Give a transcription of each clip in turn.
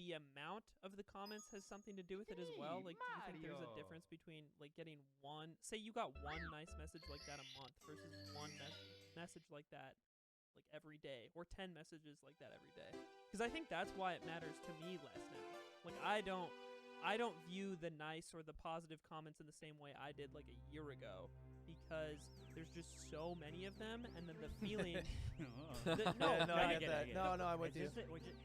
the amount of the comments has something to do with it as well? Like, do you think there's a difference between like getting one, say you got one nice message like that a month versus one message like that like every day, or 10 messages like that every day? Because I think that's why it matters to me less now. Like, I don't view the nice or the positive comments in the same way I did like a year ago, because there's just so many of them, and then the feeling. I get that. No, I'm with you.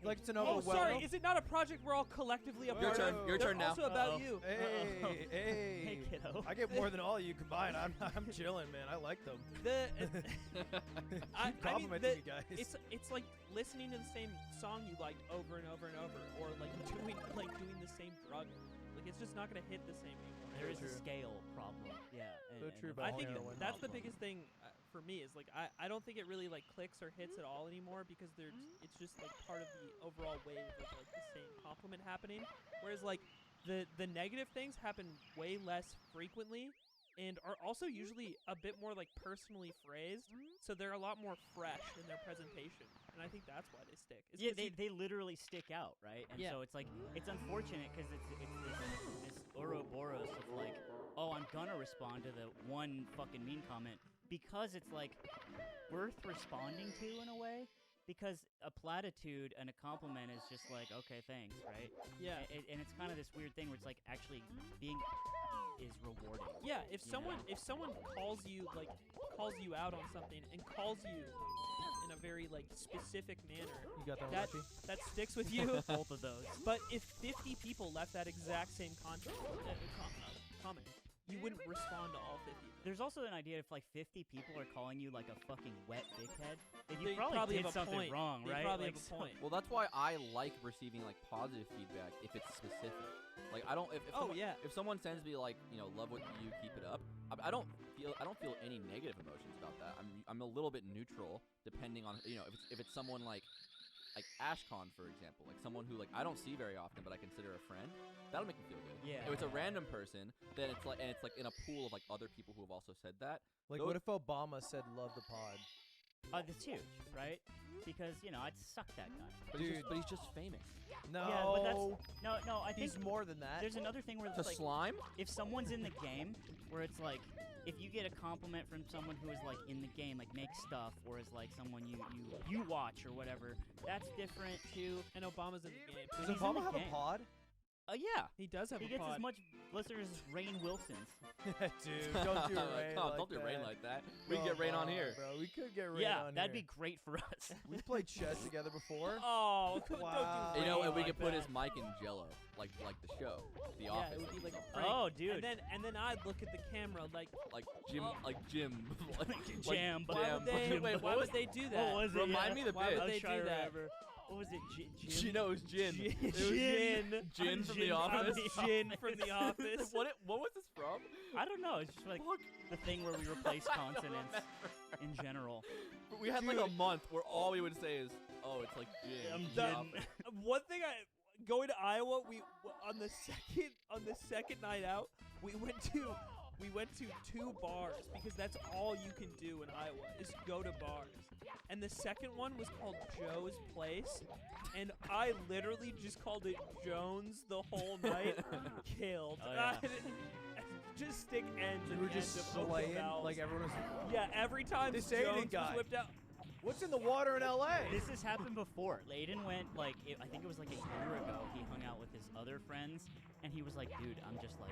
Like, it's an overwhelming. Oh, sorry. Is it not a project we're all collectively a part of? Your turn now. Also about you. Hey, Hey, kiddo. I get more than all of you combined. I'm chilling, man. I like them. I complimenting mean, you guys. It's like listening to the same song you liked over and over and over, or like doing the same drug. Like, it's just not gonna hit the same anymore. There is a scale problem. Yeah. So true a about I think heroin. that's the biggest thing for me is like I don't think it really like clicks or hits at all anymore, because it's just like part of the overall wave of like the same compliment happening. Whereas like the negative things happen way less frequently and are also usually a bit more like personally phrased, so they're a lot more fresh in their presentation, and I think that's why they stick. Yeah, they literally stick out, right? And so it's like, it's unfortunate because it's this Ouroboros of like, oh, I'm gonna respond to the one fucking mean comment, because it's like worth responding to in a way, because a platitude and a compliment is just like, okay, thanks, right? Yeah. And it's kind of this weird thing where it's like actually being is rewarding. Yeah, if someone calls you out on something and calls you in a very like specific manner, You got that, that sticks with you. Both of those. But if 50 people left that exact same comment, you wouldn't respond to all 50 of them. There's also an idea if like 50 people are calling you like a fucking wet dickhead, then you They probably did have a something point. wrong, They right? probably Like, have a point. Well, that's why I like receiving like positive feedback if it's specific. Like, I don't. If someone, if someone sends me like, love what you do, keep it up, I don't feel any negative emotions about that. I'm a little bit neutral depending on if it's someone like Ashcon, for example, like someone who like I don't see very often but I consider a friend, that'll make me feel good. Yeah. If it's a random person, then it's like in a pool of like other people who have also said that. Like, what if Obama said love the pod? That's huge, right? Because I'd suck that guy. But he's just famous. No. Yeah, but that's no. I think He's more than that. there's another thing where The it's like, slime? if someone's in the game, where it's like, if you get a compliment from someone who is like in the game, like makes stuff, or is like someone you watch or whatever, that's different too. And Obama's in the game. Does he's in Obama the have a game. pod? Yeah. He does have He a gets pod. as much listeners as Rainn Wilson's. Dude, don't do Rain. No, like don't do that. Rain like that. We can get Rain on here. bro. We could get Rain Yeah, on that'd here. be great for us. We played chess together before. Oh, Wow. don't do And Rain we like could put that. his mic in Jello, like the show, The Yeah, Office. it would be like a something. prank. Oh, dude. And then I'd look at the camera like, like Jim, like Jim, Jam. why would they? Wait, why would they do that? What was it? Remind me the Why bit. would they trying do to that? remember. What was it? Jim? It was Jin. Gin. Jin from The Jin Office. Gin from The Office. What was this from? I don't know. It's just like the thing where we replace consonants in general. But we had like a month where all we would say is, "Oh, it's like Jin." Jin. One thing going to Iowa, we on the second night out, we went to 2 bars, because that's all you can do in Iowa is go to bars. And the second one was called Joe's Place, and I literally just called it Jones the whole night. Killed. Oh, yeah. Just stick ends. We and were just ends of both slaying. vowels. Like, everyone was. Yeah, every time This Jones Aiden was guy. whipped out. What's in the water in L.A.? This has happened before. Layden went, like, I think it was like a year ago, he hung out with his other friends, and he was like, dude, I'm just like,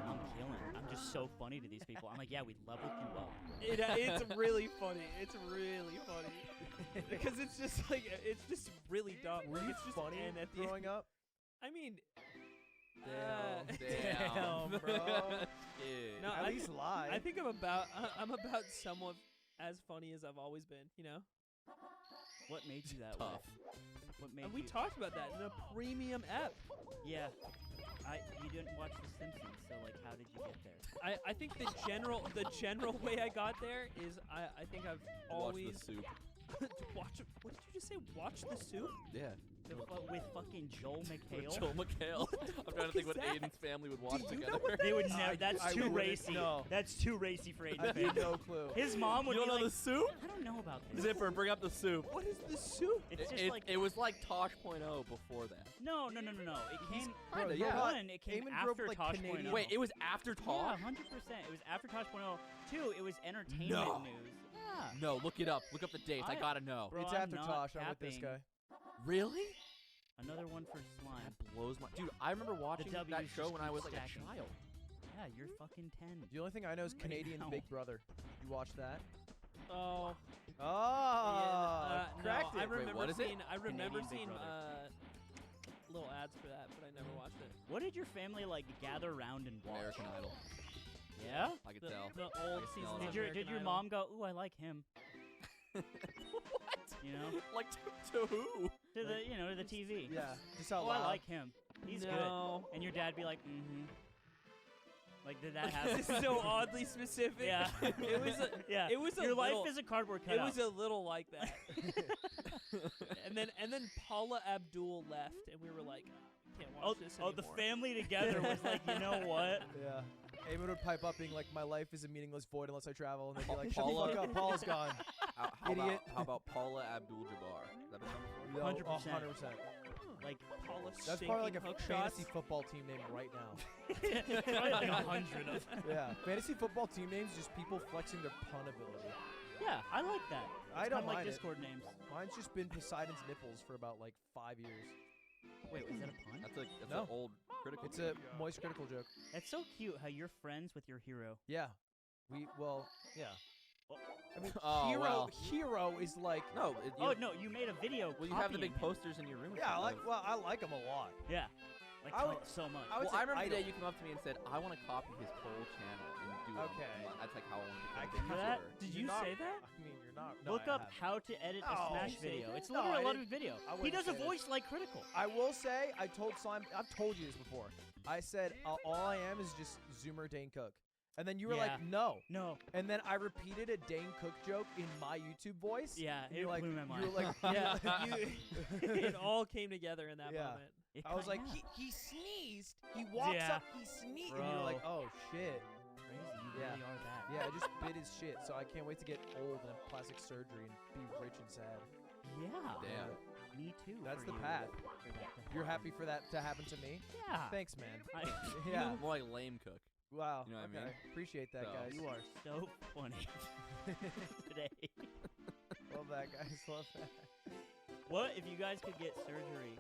I'm killing. I'm just so funny to these people. I'm like, yeah, we leveled you up. It's really funny. It's really funny. Because it's just like, it's just really dumb. Were you it's just funny and at the growing up? I mean, Damn, bro. Yeah. No, At I least thi- lie. I think I'm about somewhat as funny as I've always been, What made you that Tough. way? What made And we you? talked about that in a premium ep. Yeah. You didn't watch The Simpsons, so like, how did you get there? I think the general way I got there is I think I've Watch the always soup. watch. What did you just say? Watch the soup? Yeah. With fucking fucking Joel McHale. Joel McHale. I'm trying to think what Aiden's family would watch together. They would never. That's too racy. No. That's too racy for Aiden's I family. have no clue. His mom would You be don't know like, the soup? I don't know about this. Zipper, bring up the soup. What is the soup? It's just like It was like Tosh.0 before that. no. It came. Kinda, for yeah. one, it came Eamon grew up after with, like, Tosh.0. Canadian- Wait, it was after Yeah, Tosh? 100%. It was after Tosh.0. Two, it was entertainment No. news. Yeah. No, look it up. Look up the dates. I gotta know. Bro, It's I'm after not Tosh. I'm with this capping. guy. Really? Another one for slime. That blows my... Dude, I remember watching that W's show just when I keep was like stacking. a child. Yeah, you're fucking 10. The only thing I know is Right Canadian now. Big Brother. You watch that? Oh. Oh, no, cracked I it. remember what is it? seeing. I remember Canadian Big seeing Brother. little ads for that, but I never watched it. What did your family like gather around and watch? American Idol. Yeah? I could The, tell. the old I can seasons smell of it. Did American your Idol. mom go, ooh, I like him? What? You know? Like to who? To the, to the TV. Yeah, just out Oh, loud. I like him. He's good. No. And your dad be like, mm-hmm. Like, did that happen? This is so oddly specific. Yeah. It was a, Yeah. It was a Your little, life is a cardboard It cutout. was a little like that. and then Paula Abdul left, and we were like, we can't watch this anymore. the family together was like, you know what? Yeah. Eamon would pipe up being like, my life is a meaningless void unless I travel. And they'd be like, Paula- shut the fuck up, Paula's gone. Idiot. How about Paula Abdul-Jabbar? Has that been done before? No, 100%. 100%. Like, Paula That's probably like a hook fantasy shots. football team name right now. probably like 100 of them. Yeah, fantasy football team names just people flexing their pun ability. Yeah, I like that. I It's don't kinda like mind it. Discord names. Mine's just been Poseidon's nipples for about like 5 years. Wait, was that a pun? That's No. an old critical. It's a moist critical joke. That's so cute how you're friends with your hero. Yeah, yeah. Oh. I mean, Oh, well. hero is like. No. Oh, no, you made a video Well, you have the copying big him. posters in your room. Yeah, I like him a lot. Yeah. Like, I would- so much. I would Well, say I remember the day idol. you came up to me and said, "I want to copy his whole channel and do it." Okay. That's like how I want to I become a can- big That- YouTuber. Did You're you not- say that? I mean, you're not. No, Look I up haven't. how to edit a No. Smash You say video. that? It's No, literally I a lot didn't- of video. I He wouldn't does a say that. voice like Critical. I will say, I told Slime, I've told you this before. I said, all I am is just Zoomer Dane Cook. And then you were Yeah. like, no. No. And then I repeated a Dane Cook joke in my YouTube voice. Yeah, and it you're like, blew my mind. You were like, Yeah, it all came together in that Yeah. moment. It I was kinda- like, he sneezed. He walks Yeah. up, he sneezed. And you're like, oh, shit. Crazy, you Yeah. really are that. Yeah, I just bit his shit. So I can't wait to get old and have plastic surgery and be rich and sad. Yeah. Damn. Me too. That's for the you. path. For that to You're happen. happy for that to happen to me? Yeah. Thanks, man. I, Yeah. More like lame cook. Wow. You know what I okay. mean? Appreciate that, So- guys. you are so funny today. Love that, guys. Love that. What if you guys could get surgery?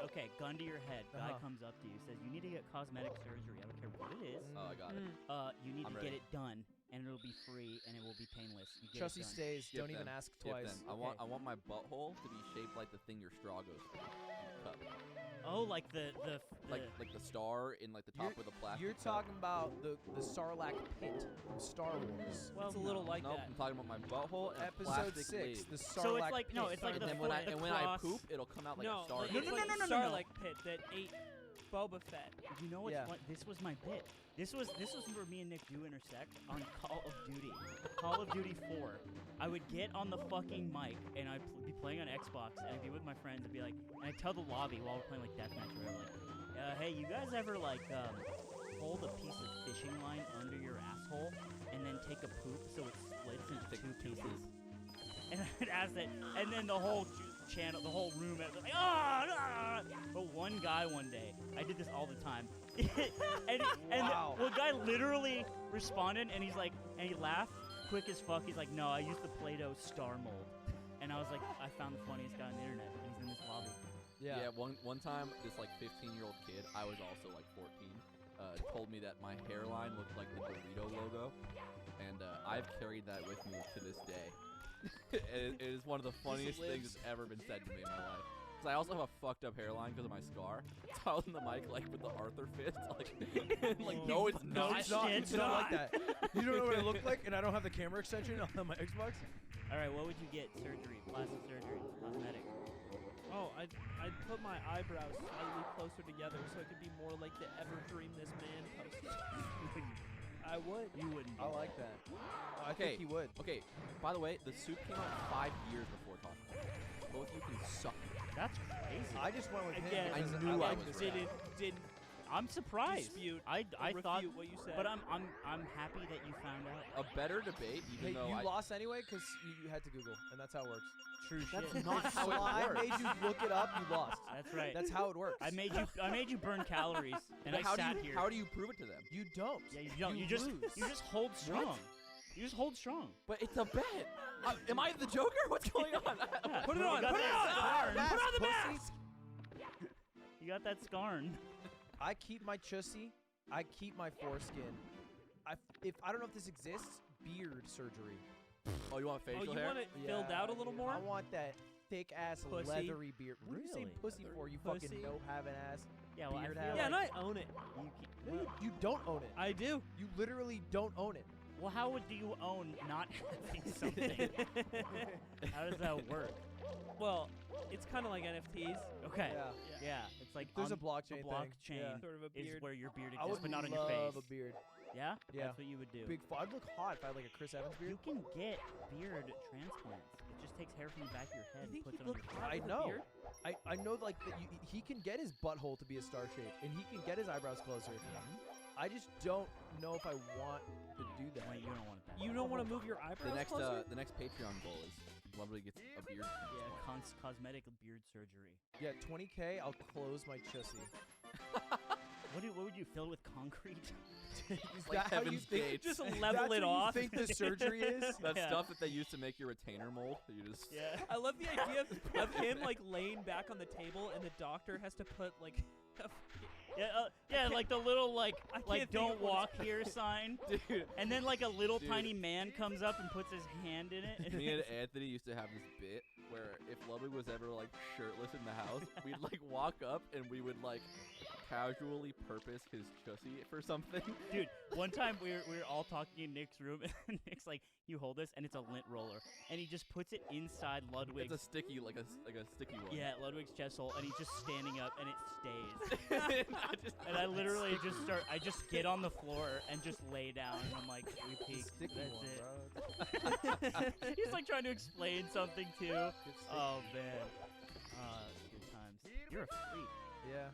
Okay, gun to your head. Guy Uh-huh. comes up to you, says you need to get cosmetic surgery. I don't care what it is. Oh, I got it. You need I'm to get ready. it done, and it'll be free, and it will be painless. You get Chelsea it done. stays. Skip Don't even them. ask Skip twice. them. Okay. I want my butthole to be shaped like the thing your straw goes through in the cup. Oh, like the Like the star in like the top with the plastic. You're cup. talking about the Sarlacc pit from Star Wars. well, It's a little no. like Nope, that. I'm talking about my butthole and a Episode plastic 6, lid. the Sarlacc So it's like pit. no, it's like And the then when I the when I cross- poop, it'll come out like no, a star. like, No, it's no, like no, the no, no, no. Sarlacc pit that ate Boba Fett. You know what's Yeah. fun? This was my bit. This was where me and Nick do intersect on Call of Duty. Call of Duty 4. I would get on the fucking mic and I'd be playing on Xbox and I'd be with my friends and be like, and I'd tell the lobby while we're playing like deathmatch or whatever, like, hey, you guys ever like hold a piece of fishing line under your asshole and then take a poop so it splits into Take two two pieces? And I'd ask that, and then the whole channel, the whole room, was like, ah! But one guy one day, I did this all the time, and Wow. the guy literally responded, and he's like, and he laughed quick as fuck. He's like, no, I used the Play-Doh star mold, and I was like, I found the funniest guy on the internet, and he's in this lobby. Yeah. One time, this like 15-year-old kid, I was also like 14, told me that my hairline looked like the Dorito logo, and I've carried that with me to this day. It is one of the funniest things that's ever been said to me in my life. Because I also have a fucked up hairline because of my scar. So I was in the mic like with the Arthur fist, like no, it's No, not. it's not. It's It's not like not. that. You don't know what it looked like, and I don't have the camera extension on my Xbox. All right, what would you get? Surgery, plastic surgery, cosmetic. Oh, I'd put my eyebrows slightly closer together so it could be more like the Ever Dream This Man poster. I would. You wouldn't. I do like that. I Okay. think he would. Okay, by the way, the soup came out 5 years before Taco Bell. Both of you can suck. That's crazy. I just went with him. Again, because I knew I like was this right. guy. didn't I'm surprised. dispute. I thought, refute what you said. but I'm happy that you found out. A better debate, even Hey, though you I lost anyway because you had to Google, and that's how it works. True shit. That's not how So it I works. made you look it up. You lost. That's right. That's how it works. I made you burn calories, and But I how do sat you here. how do you prove it to them? You don't. Yeah, you don't. You just lose. hold strong. You just hold strong. But it's a bet. Am I the Joker? What's going on? Yeah. Put it on. You got Put it that on. scarn. Put on the pussy. mask. You got that scarn. I keep my chussy. I keep my foreskin. I don't know if this exists. Beard surgery. Oh, you want facial Oh, you hair? want it filled out a little more? I want that thick ass Pussy. leathery beard. What do you say Really? pussy for? You Pussy. fucking no having ass. Yeah, well, Beard I feel hat. Yeah, like and I own it. No, you don't own it. I do. You literally don't own it. well, how do you own not having something? How does that work? Well, it's kind of like NFTs. Okay. Yeah. Yeah, it's like There's on a blockchain a thing. blockchain Yeah. Sort of a is beard. where your beard I exists, would but not on love your face. a beard. Yeah? Yeah. That's what you would do. Big. I'd look hot if I had like a Chris Evans beard. You can get beard transplants. It just takes hair from the back of your head You and think puts it he'd on look your hot I with a know. beard? I know like that he can get his butthole to be a star shape and he can get his eyebrows closer. I just don't know if I want to do that. Wait, you don't want that. You don't want to move your eyebrows closer? The next Patreon goal is Lovely gets a beard. Yeah, cosmetic beard surgery. Yeah, 20K. I'll close my chussy. What would you fill with concrete? Is Like that how you Heaven's think? Gates. Just That's level what it off. You think the surgery is? That Yeah. stuff that they used to make your retainer mold. You just Yeah. I love the idea of him like laying back on the table and the doctor has to put like Yeah, like the little I can't like think don't of what walk here sign. dude. And then like a little Dude. tiny man comes up and puts his hand in it. Me and Anthony used to have this bit where if Lovely was ever like shirtless in the house, we'd like walk up and we would like casually purpose his chussy for something. Dude, one time we were all talking in Nick's room, and Nick's like, "You hold this," and it's a lint roller, and he just puts it inside Ludwig's. It's a sticky, like a sticky one. Yeah, Ludwig's chest hole, and he's just standing up, and it stays. And And I literally I just get on the floor and just lay down, and I'm like, "We peaked. Sticky That's one, it." bro. He's like trying to explain something too. It's sticky. Oh man, good times. You're a freak. Yeah.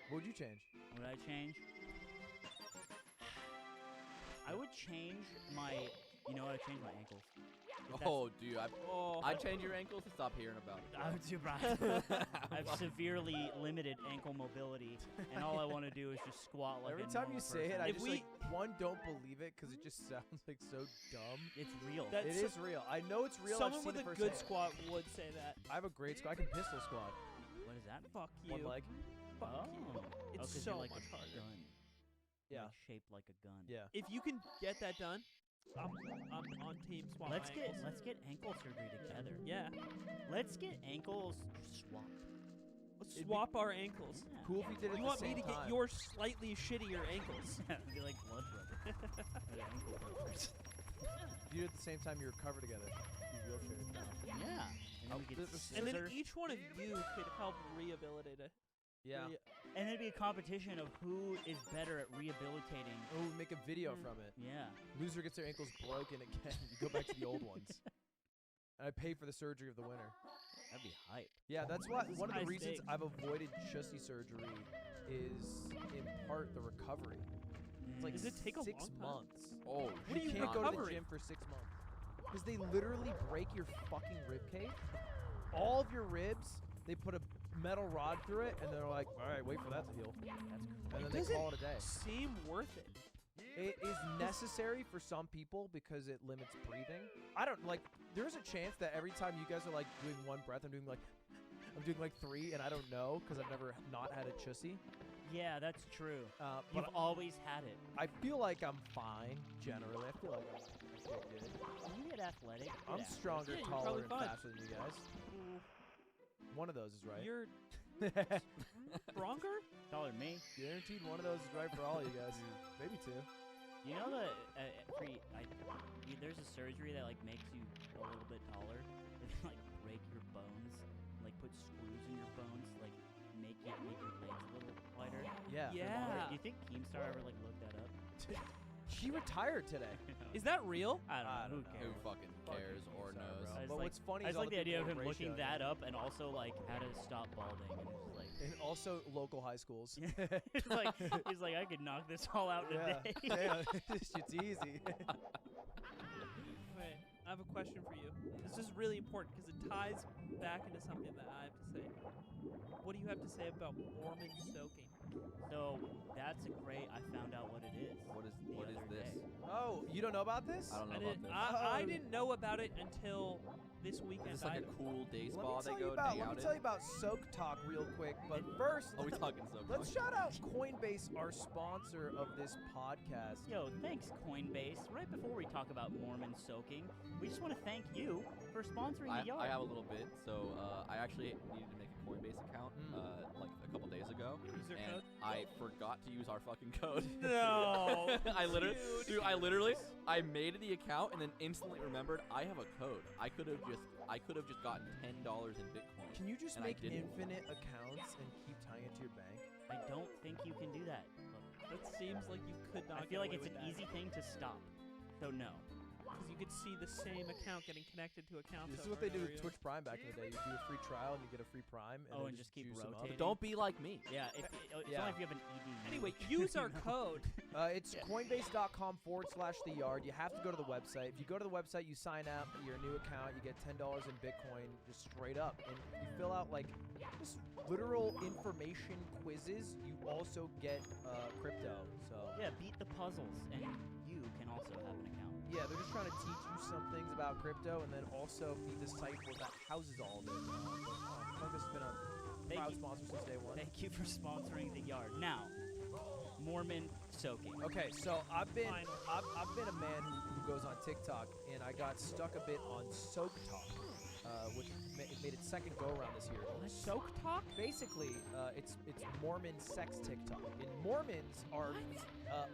What would you change? Would I change? I would change my. You know what? I'd change my ankles. If that's- Oh, dude, I change your ankles to stop hearing about it. I would surprise. I have severely limited ankle mobility, and all I want to do is just squat like Every a time you normal say it, person. I If just we- like don't believe it because it just sounds like so dumb. It's real. That- It That's is real. I know it's real. someone I've with seen a it good firsthand. squat would say that. I have a great squat. I can pistol squat. What does that mean? Fuck you. One leg. Fuck Oh. you. It's Oh, 'cause so you're like much a harder. gun. You're Yeah. like shaped like a gun. Yeah. If you can get that done, I'm on team squat. Let's my get ankles. ankle surgery together. Yeah. Let's get ankles swapped. Let's It'd be swap our ankles. Yeah. Cool if we did it You at want the me same to get time. your slightly shittier ankles? It'd be like blood rubber. Or ankle rubbers. You do it at the same time you recover together. You wheelchair down. Yeah. And then we get And then scissor- each one of you could help rehabilitate it. Yeah. And it'd be a competition of who is better at rehabilitating. Oh, we make a video from it. Yeah. Loser gets their ankles broken again. You go back to the old ones. And I pay for the surgery of the winner. That'd be hype. Yeah, that's why This is one of the high reasons stakes. I've avoided chussy surgery is in part the recovery. It's like Does it take a 6 long time? months. Oh, What are you can't go to the recovering? gym for 6 months. Because they literally break your fucking rib cage. All of your ribs, they put a metal rod through it, and they're like, all right, wait for that to heal. That's And then It they doesn't call it a day. seem worth it. It is necessary for some people because it limits breathing. I don't like. There's a chance that every time you guys are like doing one breath, I'm doing like 3, and I don't know because I've never not had a chussy. Yeah, that's true. But You've always had it. I feel like I'm fine generally. I feel like I'm okay, good. You get athletic. I'm yeah. stronger, Yeah, you're taller, probably and fine. faster than you guys. One of those is right. You're stronger? Taller than me. Guaranteed one of those is right for all you guys. Maybe 2. You know the there's a surgery that like makes you a little bit taller. They like break your bones, like put screws in your bones, like make your legs a little wider. Yeah. Yeah. Do you think Keemstar ever like looked that up? He retired today. Is that real? I don't know. I Who don't know. cares? Who fucking cares or Sorry, knows? bro. I just But like- what's funny I is just all like the idea of people him in looking ratio, that up and also like how to stop balding and just like And also local high schools. he's like I could knock this all out in a day. Damn, this shit's easy. Wait, I have a question for you. This is really important because it ties back into something that I have to say. What do you have to say about Mormon soaking? So that's great. I found out what it is. What is the other this? day. Oh, you don't know about this? I don't know I about didn't, this. I Oh. didn't know about it until this Is weekend. this like either. a cool day Let spa me they tell you go about. hang Let out me in? tell you about Soak Talk real quick. But first, Are we talking so let's shout out Coinbase, our sponsor of this podcast. Yo, thanks Coinbase. Right before we talk about Mormon soaking, we just want to thank you for sponsoring the yard. I have a little bit. So I actually needed to make a Coinbase account like a couple days ago, User and code? I forgot to use our fucking code. No. I literally, Dude. I made the account and then instantly remembered I have a code. I could have just gotten $10 in Bitcoin. Can you just And I make didn't. infinite accounts and keep tying it to your bank? I don't think you can do that. Look, That seems like you could not. I feel like get it's away an with easy thing to stop. So no. because you could see the same account getting connected to accounts. This is over what they and do over with again. Twitch Prime back in the day. You do a free trial and you get a free Prime. And Oh, then and just keep juice 'em up. rotating. But don't be like me. Yeah, it's Yeah. only if you have an ED. Anyway, use our You know? code. It's Coinbase.com/theyard. You have to go to the website. If you go to the website, you sign up, your new account, you get $10 in Bitcoin just straight up. And you fill out like just literal information quizzes. You also get crypto. So Yeah, beat the puzzles, and you can also have an account. yeah, they're just trying to teach you some things about crypto and then also be the site that houses all of it. Coinbase has been a Thank proud you. sponsor since day one. Thank you for sponsoring the yard. Now, Mormon soaking. Okay, so I've been Fine. I've been a man who goes on TikTok, and I got stuck a bit on Soak Talk, which made its second go around this year. Soak talk? Basically, it's Mormon sex TikTok, and Mormons are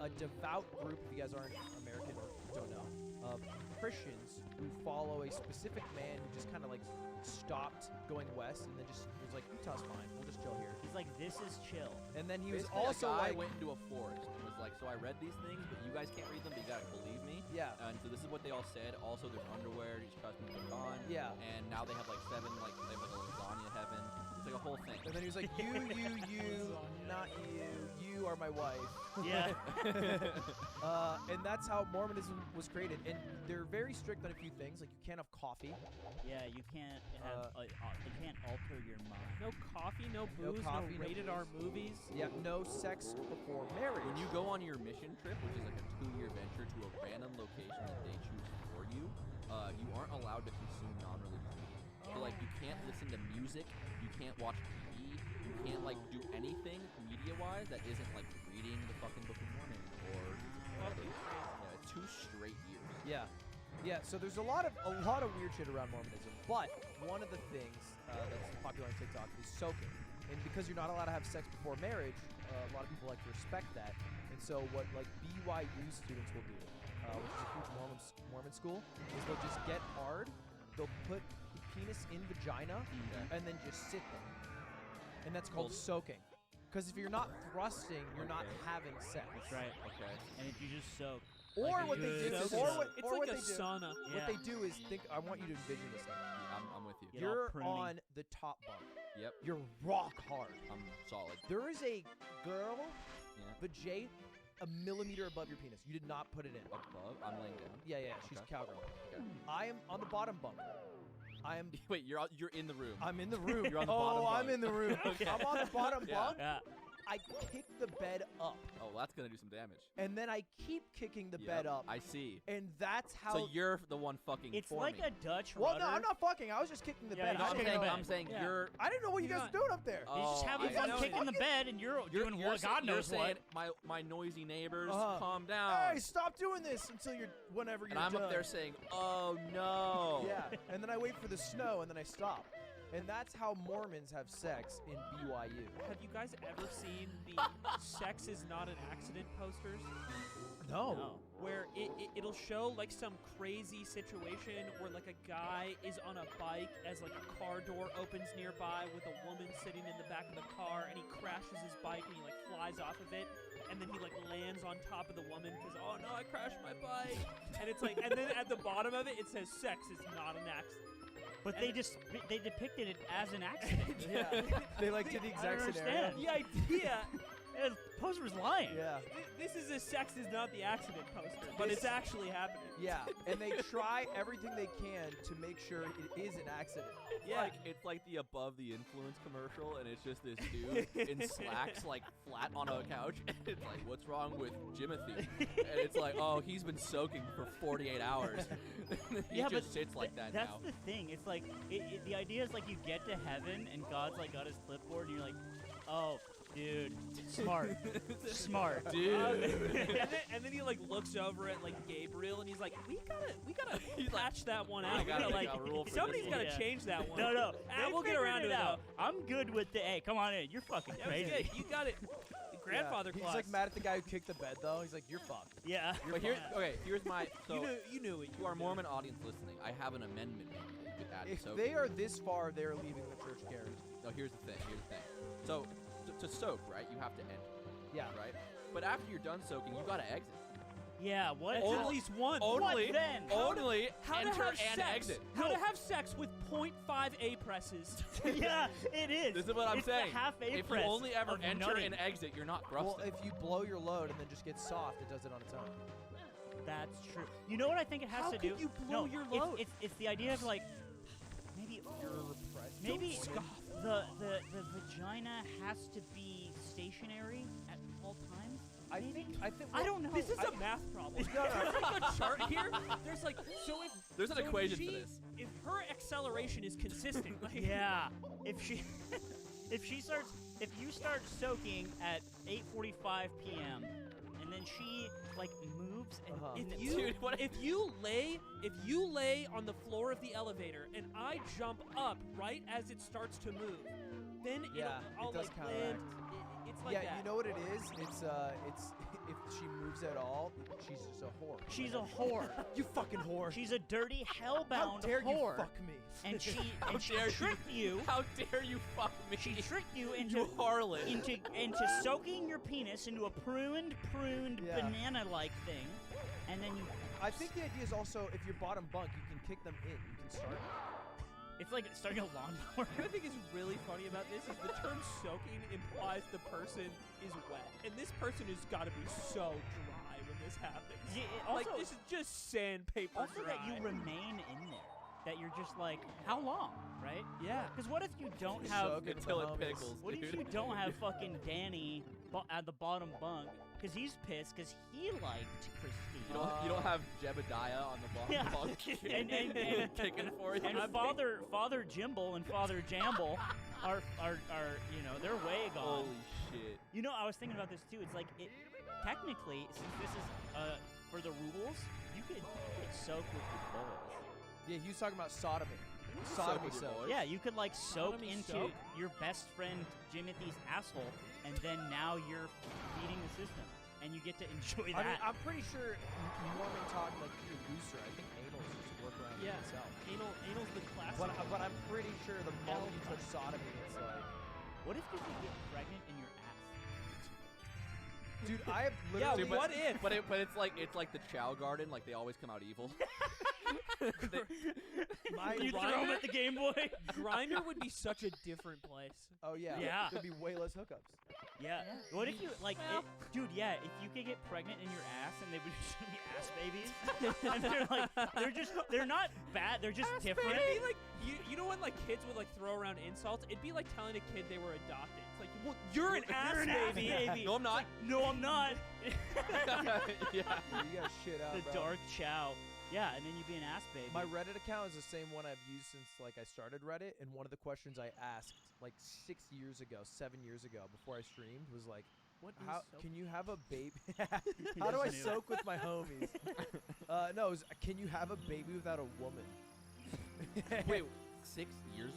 a devout group. If you guys aren't American or don't know, of Christians who follow a specific man who just kind of like stopped going west and then just was like, Utah's fine, we'll just chill here. He's like, this is chill. And then he was Basically, also a guy like, went into a forest and was like, so I read these things, but you guys can't read them, but you gotta believe me. yeah. And so this is what they all said. Also, there's underwear. You just trust me to put on. Yeah. And now they have like they have like a lasagna heaven. It's like a whole thing. And then he was like, you, not you. You are my wife. Yeah. And that's how Mormonism was created. And they're very strict on a few things. Like, you can't have coffee. Yeah, you can't have. You can't alter your mind. No coffee, no No booze, coffee, no rated R movies. Yeah, no sex before marriage. When you go on your mission trip, which is like a 2-year venture to a random location that they choose for you, you aren't allowed to consume non-religious media. So like, you can't listen to music, you can't watch TV, you can't like do anything media-wise that isn't like reading the fucking Book of Mormon or whatever. Yeah, 2 straight years. Yeah. Yeah, so there's a lot of weird shit around Mormonism, but one of the things that's popular on TikTok is soaking. And because you're not allowed to have sex before marriage, a lot of people like to respect that. And so what like BYU students will do, which is a huge Mormon school, is they'll just get hard, they'll put the penis in vagina, and then just sit there. And that's called soaking. Because if you're not thrusting, you're not having sex. That's right. Okay. And if you just soak. Or like a what they good do, soak. It's or like what a they do. sauna. What Yeah. they do is think. I want you to envision this. Thing. I'm with you. Get all You're pruny. on the top bunk. Yep. You're rock hard. I'm solid. There is a girl, Yeah. vajay, a millimeter above your penis. You did not put it in. Above, I'm laying down. Yeah, she's Okay. a cowgirl. Okay. I am on the bottom bunk. I am. Wait, you're in the room. I'm in the room. You're on the oh, bottom I'm bunk. in the room. Okay. I'm on the bottom Yeah. bunk. Yeah. I kick the bed up, Oh, that's gonna do some damage. and then I keep kicking the Yep, bed up, I see. and that's how. So you're the one fucking It's for like me. a Dutch well, rudder. no, I'm not fucking. I was just kicking the Yeah, bed. you're I I'm didn't saying, know. I'm saying Yeah. you're. I didn't know what you You're guys not- were doing up there. He's just Oh, having I fun know. kicking the bed, and you're doing what God you're knows saying what. my noisy neighbors, Uh-huh. calm down. Hey, stop doing this until you're whenever you're and I'm done. up there saying, oh no. Yeah, and then I wait for the snow, and then I stop. And that's how Mormons have sex in BYU. Have you guys ever seen the "sex is not an accident" posters? No. Where it'll show like some crazy situation where like a guy is on a bike as like a car door opens nearby with a woman sitting in the back of the car, and he crashes his bike and he like flies off of it, and then he like lands on top of the woman because, oh no, I crashed my bike, and it's like, and then at the bottom of it it says sex is not an accident. But they depicted it as an accident. Yeah. They like did the exact scenario. The idea. The poster was lying. Yeah. This is a sex is not the accident poster, but it's actually happening. Yeah, and they try everything they can to make sure it is an accident. It's like the Above the Influence commercial, and it's just this dude in slacks, like flat on a couch, and it's like, what's wrong with Jimothy? And it's like, oh, he's been soaking for 48 hours. He just sits like that that's now. the thing. It's like the idea is like you get to heaven and God's like got his clipboard, and you're like, oh. Dude, smart, dude. And then he like looks over at like Gabriel and he's like, we gotta patch that one out. Somebody's gotta change that one. No, we'll get around to it out. I'm good with the. Hey, come on in. You're fucking crazy. You got it. Grandfather clause. He's like mad at the guy who kicked the bed though. He's like, you're fucked. Yeah. But here's my. So you knew it. To our Mormon audience listening, I have an amendment that you could add. If they are this far, they're leaving the church guarantee. No, here's the thing. So. To soak, right? You have to enter. Yeah. Right? But after you're done soaking, you gotta exit. Yeah, what? At least one. Only then? Only how enter to have and sex. exit. How to have sex with 0.5 A presses. Yeah, it is. This is what I'm saying. The half A if press you only ever of enter nutting. and exit, you're not thrusting. Well, if you blow your load and then just get soft, it does it on its own. That's true. You know what I think it has How to could do? you blow your load? It's the idea of like maybe the vagina has to be stationary at all times. I think. I don't know. This is a math problem. No. There's a chart here. There's like, so if there's an equation for this. If her acceleration is consistent, like yeah. If you start soaking at 8:45 p.m. and then she like moves and if you lay on the floor of the elevator and I jump up right as it starts to move, then I'll it does like counteract. land. It's like that. You know what it is? It's if she moves at all, she's just a whore. She's a whore. You fucking whore. She's a dirty hellbound How dare whore. you fuck me? And she tricked you. How dare you fuck me? She tricked you into harlot. into soaking your penis into a pruned banana-like thing, and then you. I think the idea is also if you're bottom bunk, you can kick them in. You can start. It's like starting a lawnmower. What I think is really funny about this is the term soaking implies the person is wet. And this person has got to be so dry when this happens. Yeah, like, this is just sandpaper also dry. that you remain in there. That you're just like, how long, right? Yeah. Because what if you don't have... Until it pickles, What if you don't have fucking Danny at the bottom bunk? Because he's pissed because he liked Christine. You don't have Jebediah on the bottom bunk and kicking for you. And Father Jimble and Father Jamble are they're way gone. Holy shit. You know, I was thinking about this too. It's like technically, since this is for the rules, you could soak with your balls. Yeah, he was talking about sodomy. Sodomy soak. Yeah, you could like soak Sodomy into soak? your best friend Jimothy's asshole, and then now you're feeding the system, and you get to enjoy that. I mean, I'm pretty sure Mormon talk like if you're looser. I think anal is just work around itself. Anal's the classic. But I'm pretty sure the moment you touch sodomy, it's like. What if you could get pregnant in your ass? Dude, I have literally. Yeah, what if? But it's like the Chow Garden. Like they always come out evil. You throw him at the Game Boy. Grindr would be such a different place. Oh yeah. Yeah. There'd be way less hookups. Yeah. What if you dude? Yeah. If you could get pregnant in your ass and they would just be ass babies, and they're not bad. They're just different. It'd be like you know when like kids would like throw around insults. It'd be like telling a kid they were adopted. It's like, well, you're an ass baby. No, I'm not. No, I'm not. Yeah. You got shit out, The bro. dark chow. Yeah, and then you'd be an ass baby. My Reddit account is the same one I've used since like I started Reddit, and one of the questions I asked like 7 years ago, before I streamed, was like, how can you have a baby? How do I soak with my homies? No, it was, can you have a baby without a woman? Wait, 6 years ago?